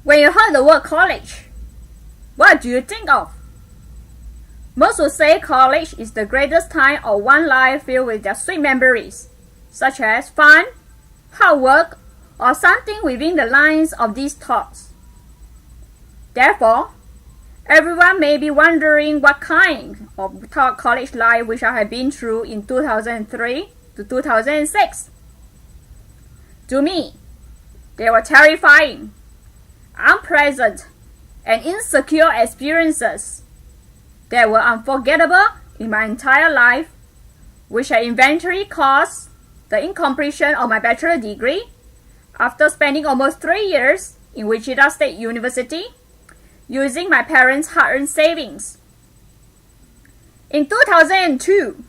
When you heard the word college, what do you think of? Most would say college is the greatest time of one life filled with their sweet memories, such as fun, hard work, or something within the lines of these thoughts. Therefore, everyone may be wondering what kind of college life which I have been through in 2003 to 2006. To me, they were terrifying, unpleasant, and insecure experiences that were unforgettable in my entire life, which had eventually caused the incompletion of my bachelor degree after spending almost 3 years in Wichita State University using my parents' hard-earned savings. In 2002,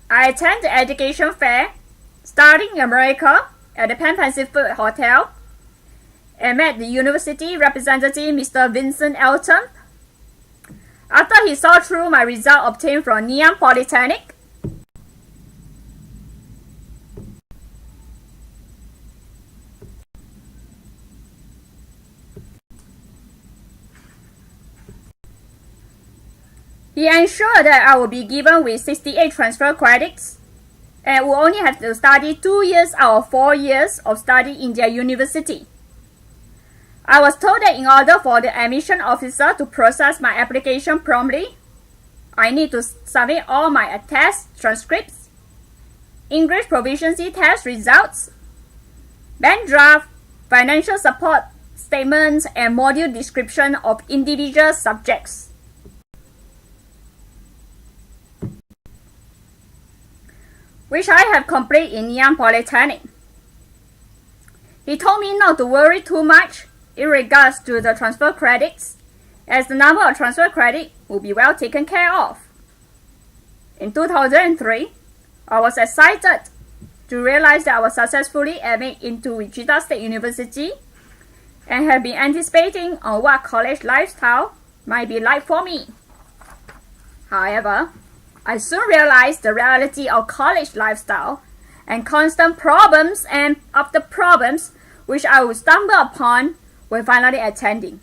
I attended the education fair starting in America at the Pan Pacific Hotel and met the university representative Mr. Vincent Elton. After he saw through my result obtained from Neon Polytechnic, he ensured that I would be given with 68 transfer credits and would only have to study 2 years out of 4 years of study in their university. I was told that in order for the admission officer to process my application promptly, I need to submit all my test transcripts, English proficiency test results, bank draft, financial support statements, and module description of individual subjects. Which I have completed in Neon Polytechnic. He told me not to worry too much in regards to the transfer credits, as the number of transfer credits will be well taken care of. In 2003, I was excited to realize that I was successfully admitted into Wichita State University and have been anticipating on what college lifestyle might be like for me. However, I soon realized the reality of college lifestyle and constant problems and after problems which I would stumble upon when finally attending.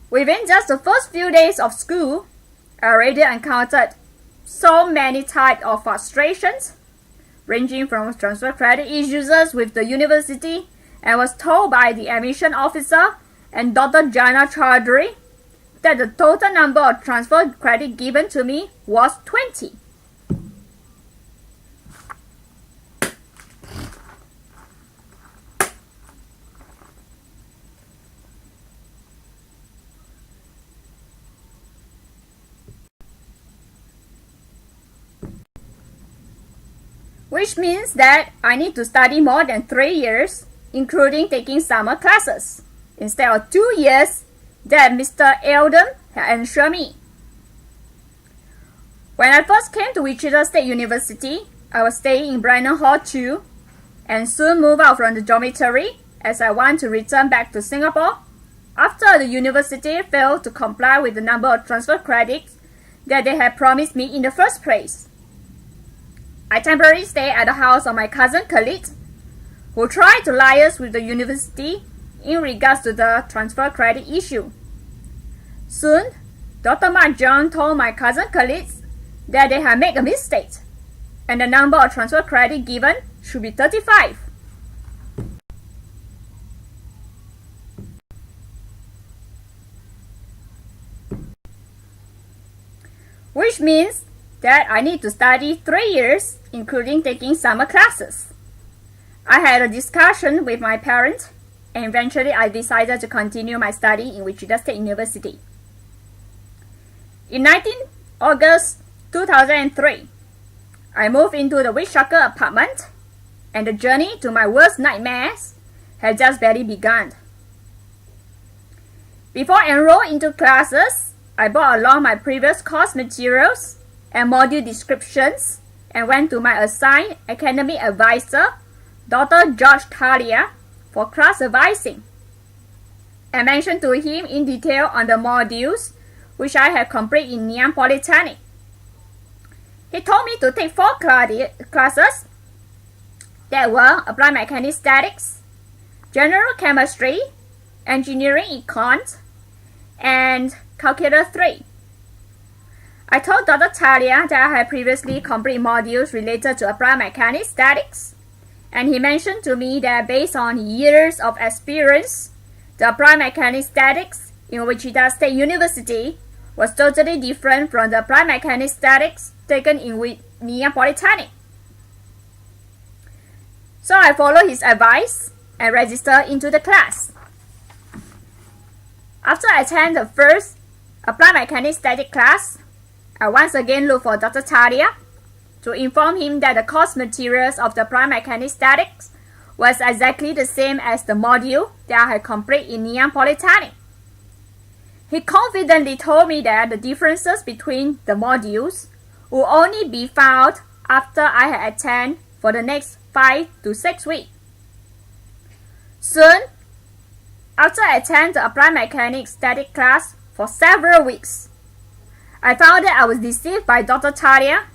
Within just the first few days of school, I already encountered so many types of frustrations, ranging from transfer credit issues with the university, and was told by the admission officer and Dr. Jana Chaudhary that the total number of transfer credit given to me was 20. Which means that I need to study more than 3 years, including taking summer classes, instead of 2 years that Mr. Eldon had assured me. When I first came to Wichita State University, I was staying in Brennan Hall 2 and soon moved out from the dormitory as I want to return back to Singapore after the university failed to comply with the number of transfer credits that they had promised me in the first place. I temporarily stayed at the house of my cousin Khalid, who tried to liaise with the university in regards to the transfer credit issue. Soon, Dr. Mark John told my cousin Khalid that they had made a mistake and the number of transfer credit given should be 35. Which means that I need to study 3 years, including taking summer classes. I had a discussion with my parents, and eventually I decided to continue my study in Wichita State University. In 19 August 2003, I moved into the Wichita apartment, and the journey to my worst nightmares had just barely begun. Before enrolling into classes, I brought along my previous course materials and module descriptions and went to my assigned academic advisor, Dr. George Thalia, for class advising. I mentioned to him in detail on the modules which I had completed in Neon Polytechnic. He told me to take 4 classes that were Applied Mechanics Statics, General Chemistry, Engineering Econs, and Calculator 3. I told Dr. Talia that I had previously completed modules related to applied mechanics statics, and he mentioned to me that based on years of experience, the applied mechanics statics in Wichita State University was totally different from the applied mechanics statics taken in Neon Polytechnic. So I followed his advice and registered into the class. After I attended the first applied mechanics static class, I once again looked for Dr. Talia to inform him that the course materials of the applied mechanics statics was exactly the same as the module that I had completed in Neon Polytechnic. He confidently told me that the differences between the modules would only be found after I had attended for the next 5 to 6 weeks. Soon, after I attended the applied mechanics static class for several weeks, I found that I was deceived by Dr. Talia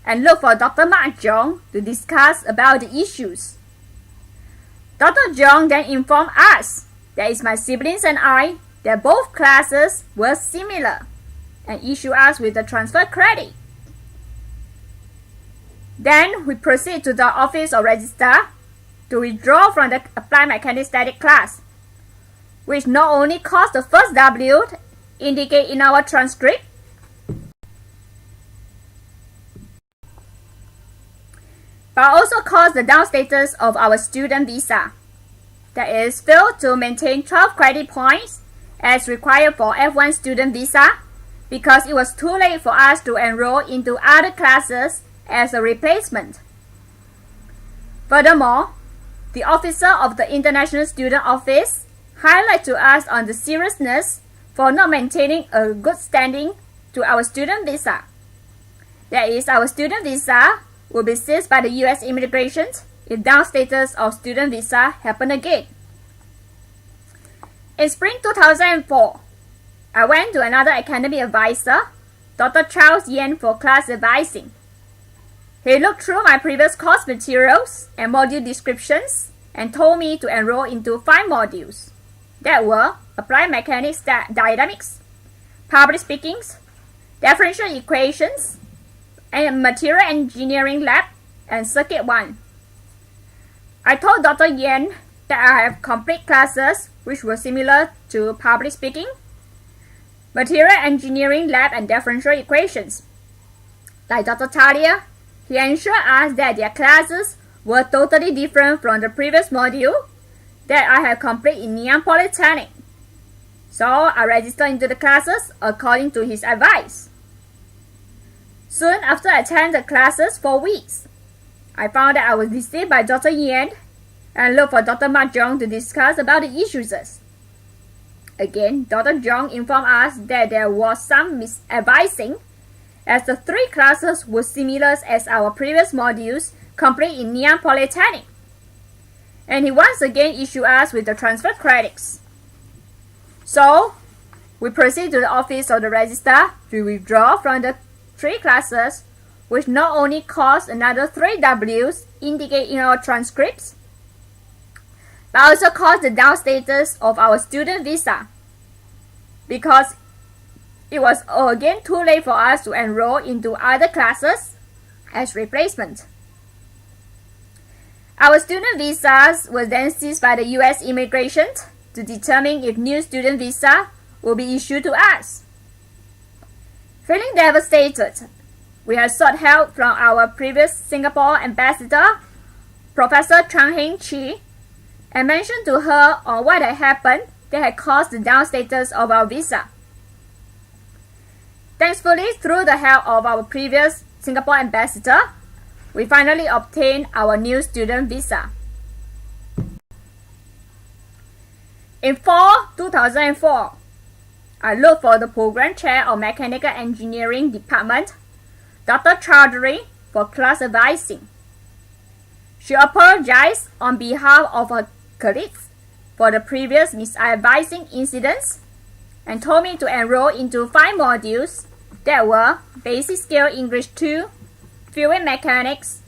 and looked for Dr. Mark Jong to discuss about the issues. Dr. Jong then informed us, that is my siblings and I, that both classes were similar and issued us with the transfer credit. Then we proceed to the office of registrar to withdraw from the applied mechanics static class, which not only caused the first W indicated in our transcript, but also caused the down status of our student visa, that is, failed to maintain 12 credit points as required for F1 student visa because it was too late for us to enroll into other classes as a replacement. Furthermore, the officer of the International Student Office highlighted to us on the seriousness for not maintaining a good standing to our student visa. That is, our student visa will be seized by the U.S. immigration if down status of student visa happen again. In spring 2004, I went to another academic advisor, Dr. Charles Yen, for class advising. He looked through my previous course materials and module descriptions and told me to enroll into 5 modules that were Applied Mechanics Dynamics, Public Speaking, Differential Equations, and Material Engineering Lab, and Circuit 1. I told Dr. Yen that I have complete classes which were similar to Public Speaking, Material Engineering Lab, and Differential Equations. Like Dr. Talia, he ensured us that their classes were totally different from the previous module that I had completed in Neon Polytechnic. So I registered into the classes according to his advice. Soon after I attended the classes for weeks, I found that I was deceived by Dr. Yen and looked for Dr. Mark Jong to discuss about the issues. Again, Dr. Jong informed us that there was some misadvising as the 3 classes were similar as our previous modules complete in Neon Polytechnic. And he once again issued us with the transfer credits. So, we proceed to the office of the registrar to withdraw from the 3 classes, which not only caused another 3 Ws indicated in our transcripts, but also caused the down status of our student visa, because it was again too late for us to enroll into other classes as replacement. Our student visas were then seized by the U.S. immigration to determine if new student visa will be issued to us. Feeling devastated, we had sought help from our previous Singapore ambassador, Professor Chang Heng Chi, and mentioned to her on what had happened that had caused the down status of our visa. Thankfully, through the help of our previous Singapore ambassador, we finally obtained our new student visa. In fall 2004, I looked for the program chair of Mechanical Engineering Department, Dr. Chaudhary, for class advising. She apologized on behalf of her colleagues for the previous misadvising incidents and told me to enroll into 5 modules that were Basic Scale English 2, Fluid Mechanics,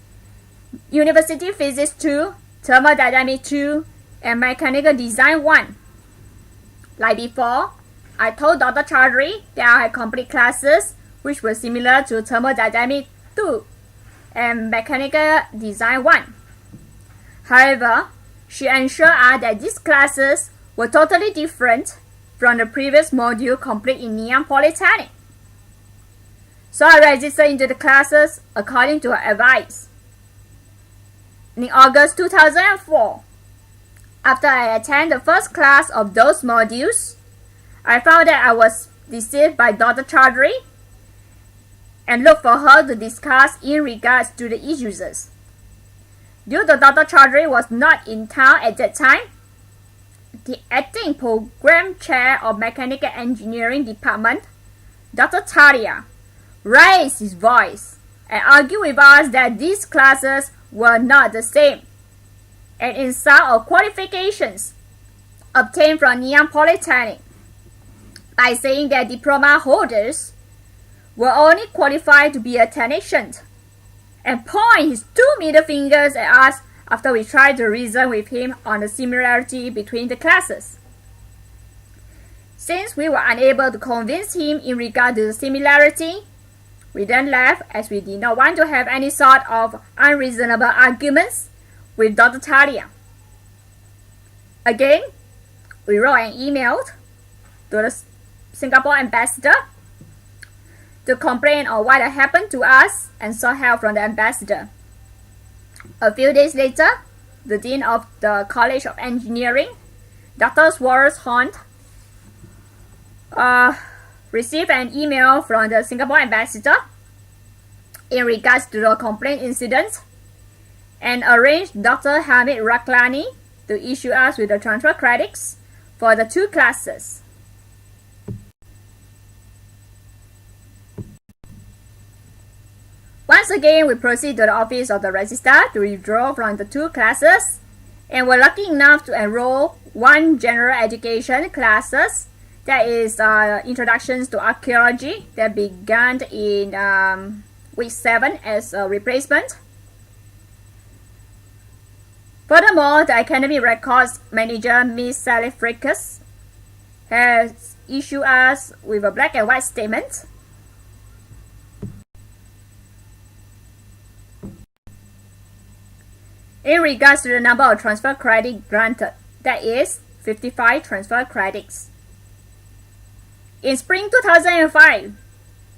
University Physics 2, Thermodynamics 2, and Mechanical Design 1. Like before, I told Dr. Chaudhary that I had complete classes which were similar to Thermodynamic 2 and Mechanical Design 1. However, she ensured us that these classes were totally different from the previous module complete in Neon Polytechnic. So I registered into the classes according to her advice. In August 2004, after I attended the first class of those modules, I found that I was deceived by Dr. Chaudhary and looked for her to discuss in regards to the issues. Due to Dr. Chaudhary was not in town at that time, the acting program chair of Mechanical Engineering Department, Dr. Talia, raised his voice and argued with us that these classes were not the same, and in some of qualifications obtained from Neon Polytechnic, by saying that diploma holders were only qualified to be a technician, and point his 2 middle fingers at us after we tried to reason with him on the similarity between the classes. Since we were unable to convince him in regard to the similarity, we then left as we did not want to have any sort of unreasonable arguments with Dr. Talia. Again, we wrote an email to the Singapore ambassador to complain on what had happened to us and sought help from the ambassador. A few days later, the Dean of the College of Engineering, Dr. Wallace Hunt, received an email from the Singapore ambassador in regards to the complaint incident and arranged Dr. Hamid Raklani to issue us with the transfer credits for the 2 classes. Once again, we proceed to the office of the registrar to withdraw from the 2 classes, and were lucky enough to enroll 1 general education classes, that is Introductions to Archaeology, that began in week 7 as a replacement. Furthermore, the Academy Records Manager, Miss Sally Frickus, has issued us with a black and white statement. In regards to the number of transfer credits granted, that is 55 transfer credits. In spring 2005,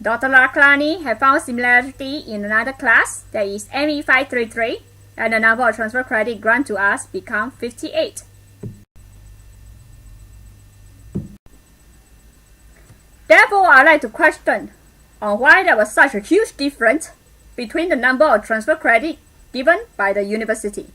Dr. Raklani had found similarity in another class, that is ME 533, and the number of transfer credits granted to us became 58. Therefore, I would like to question on why there was such a huge difference between the number of transfer credits given by the university.